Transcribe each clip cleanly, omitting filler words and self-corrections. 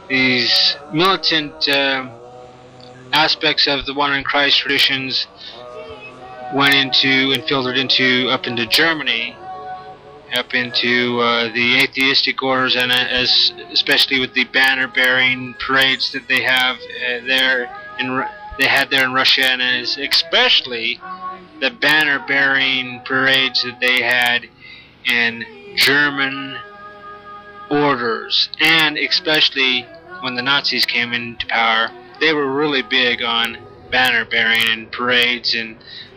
these militant aspects of the Wandering Christ traditions went into and filtered into up into Germany, up into the atheistic orders, and especially with the banner-bearing parades that they have there in Russia, and especially the banner-bearing parades that they had in German orders, and especially when the Nazis came into power, they were really big on banner-bearing and parades and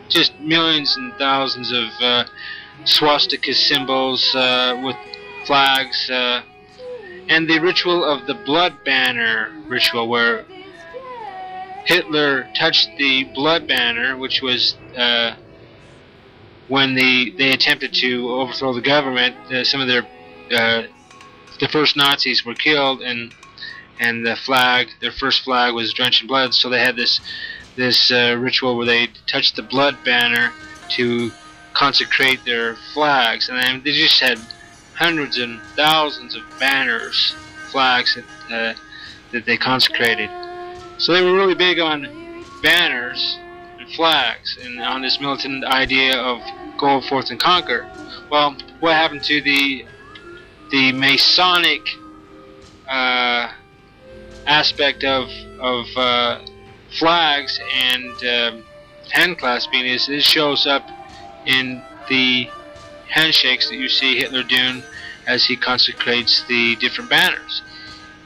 just millions and thousands of swastika symbols with flags, and the ritual of the blood banner ritual, where Hitler touched the blood banner, which was when they attempted to overthrow the government. Some of the first Nazis were killed, and their first flag was drenched in blood. So they had this ritual where they touched the blood banner to consecrate their flags, and they just had hundreds and thousands of banners, flags that they consecrated. So they were really big on banners and flags, and on this militant idea of go forth and conquer. Well, what happened to the Masonic aspect of flags and hand clasping is it shows up in the handshakes that you see Hitler doing as he consecrates the different banners.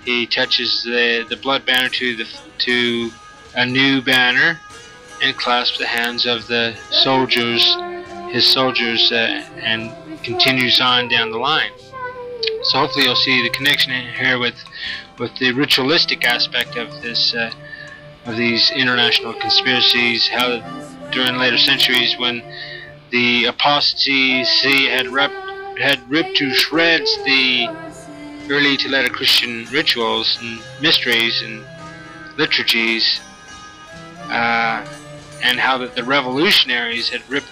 He touches the blood banner to a new banner and clasps the hands of the soldiers, his soldiers, and continues on down the line. So hopefully you'll see the connection here with the ritualistic aspect of this of these international conspiracies. How during later centuries, when the apostasy had ripped to shreds the early to later Christian rituals and mysteries and liturgies, and how that the revolutionaries had ripped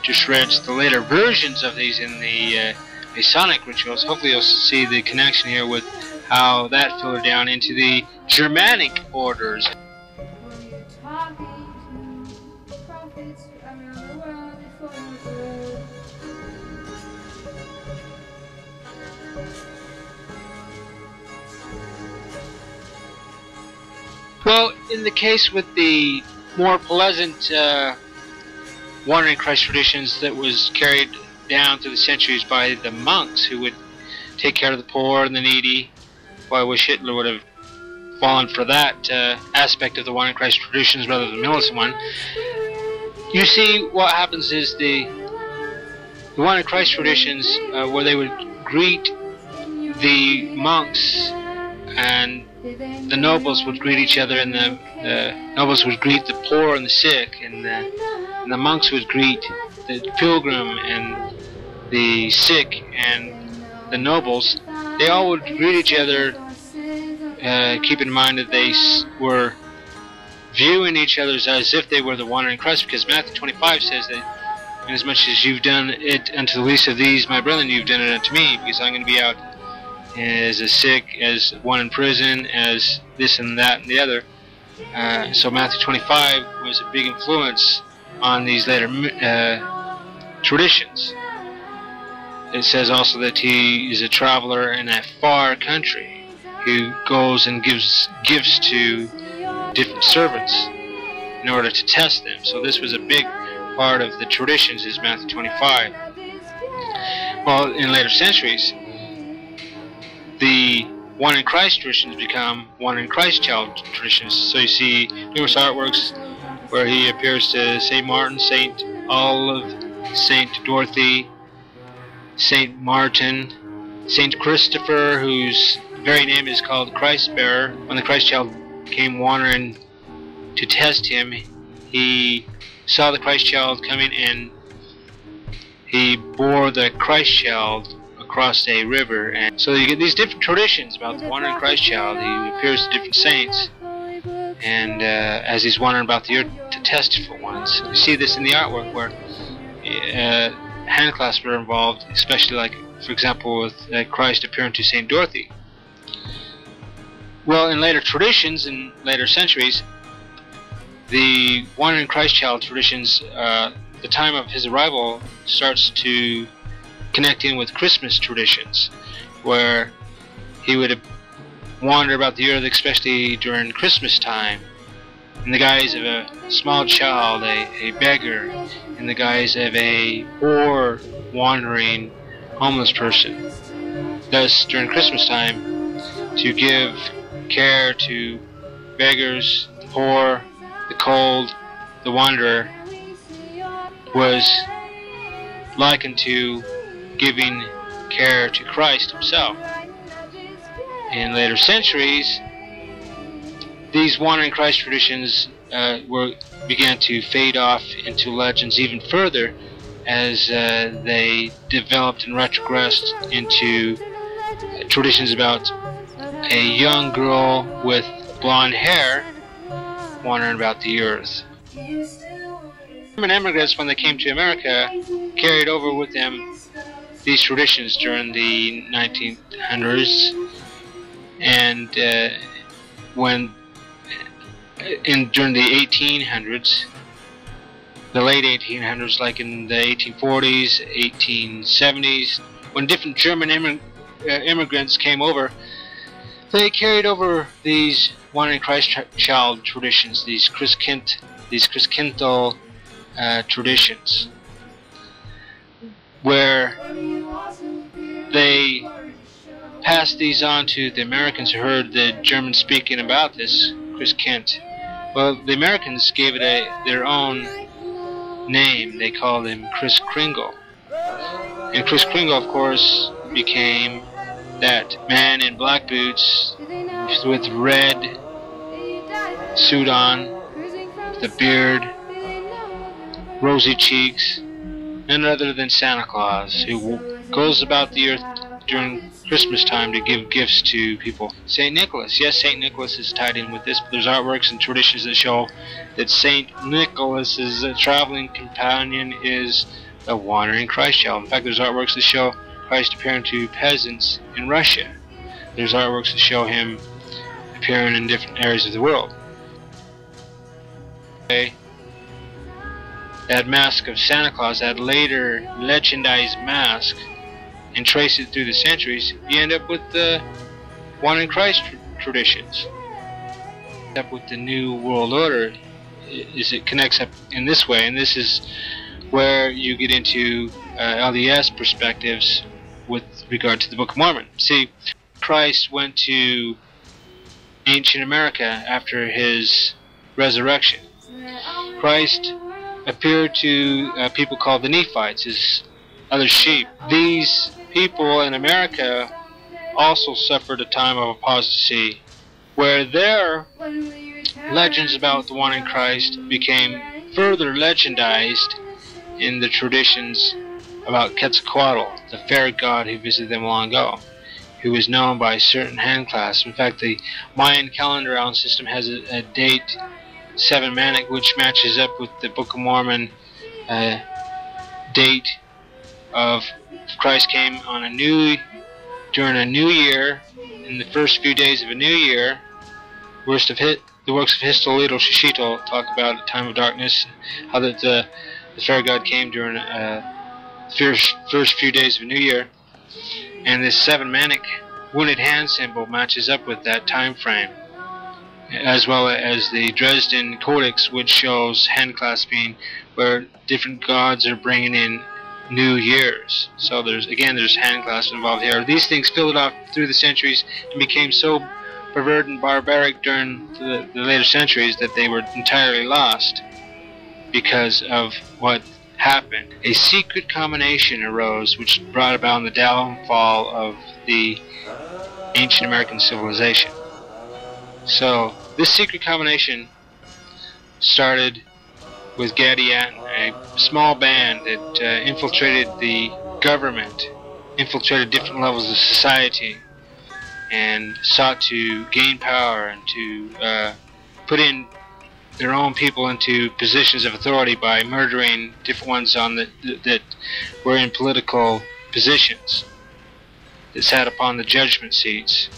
to shreds the later versions of these in the Masonic rituals. Hopefully you'll see the connection here with how that filtered down into the Germanic orders. Well, in the case with the more pleasant Wandering Christ traditions that was carried down through the centuries by the monks, who would take care of the poor and the needy, well, I wish Hitler would have fallen for that aspect of the Wandering Christ traditions rather than the militant one. You see, what happens is the Wandering Christ traditions, where they would greet the monks, and the nobles would greet each other, and the nobles would greet the poor and the sick, and the monks would greet the pilgrim and the sick and the nobles. They all would greet each other, keep in mind that they were viewing each other as if they were the Wandering Christ, because Matthew 25 says that, inasmuch as you've done it unto the least of these, my brethren, you've done it unto me, because I'm going to be out as a sick, as one in prison, as this and that and the other. So Matthew 25 was a big influence on these later traditions. It says also that he is a traveler in a far country who goes and gives gifts to different servants in order to test them. So this was a big part of the traditions, is Matthew 25. Well, in later centuries, the Wandering Christ traditions become Wandering Christ child traditions. So you see numerous artworks where he appears to St. Martin, St. Olive, St. Dorothy, St. Martin, St. Christopher, whose very name is called Christ Bearer. When the Christ child came wandering to test him, he saw the Christ child coming, and he bore the Christ child across a river. And so you get these different traditions about the wandering Christ child. He appears to different saints, and as he's wandering about the earth to test different ones. You see this in the artwork where hand clasps are involved, especially like, for example, with Christ appearing to St. Dorothy. Well, in later traditions, in later centuries, the Wandering Christ Child traditions, the time of his arrival starts to connect in with Christmas traditions, where he would wander about the earth, especially during Christmas time, in the guise of a small child, a beggar, in the guise of a poor, wandering, homeless person. Thus, during Christmas time, to give care to beggars, the poor, the cold, the wanderer, was likened to giving care to Christ himself. In later centuries, these Wandering Christ traditions began to fade off into legends even further as they developed and retrogressed into traditions about a young girl with blonde hair wandering about the earth. German immigrants, when they came to America, carried over with them these traditions during the 1900s, and during the 1800s, the late 1800s, like in the 1840s, 1870s, when different German immigrants came over, they carried over these Wandering Christ Child traditions, these Christkindl traditions, where they passed these on to the Americans who heard the Germans speaking about this Christkind. Well, the Americans gave it their own name. They called him Kris Kringle. And Kris Kringle, of course, became that man in black boots with red suit on, the beard, rosy cheeks, none other than Santa Claus, who goes about the earth during Christmas time to give gifts to people. St. Nicholas, yes, St. Nicholas is tied in with this, but there's artworks and traditions that show that St. Nicholas's traveling companion is the Wandering Christ Child. In fact, there's artworks that show Christ appearing to peasants in Russia. There's artworks that show him appearing in different areas of the world. That mask of Santa Claus, that later legendized mask, and trace it through the centuries, you end up with the Wandering Christ traditions. Up with the New World Order, is it connects up in this way, and this is where you get into LDS perspectives with regard to the Book of Mormon. See, Christ went to ancient America after his resurrection. Christ appeared to people called the Nephites, his other sheep. These people in America also suffered a time of apostasy, where their legends about the Wandering Christ became further legendized in the traditions about Quetzalcoatl, the fair god who visited them long ago, who was known by certain hand clasps. In fact, the Mayan calendar system has a date, 7 Manic, which matches up with the Book of Mormon date of Christ came on during a new year, in the first few days of a new year. The works of Histolito Shishito talk about a time of darkness, how that the fair god came during the first few days of a new year, and this 7 Manic wounded hand symbol matches up with that time frame, as well as the Dresden Codex, which shows hand clasping, where different gods are bringing in new years. So there's hand clasp involved here. These things filled off through the centuries and became so perverted and barbaric during the later centuries that they were entirely lost because of what happened. A secret combination arose which brought about the downfall of the ancient American civilization. So this secret combination started with Gadianton, a small band that infiltrated the government, infiltrated different levels of society, and sought to gain power and to put in their own people into positions of authority by murdering different ones that were in political positions, that sat upon the judgment seats.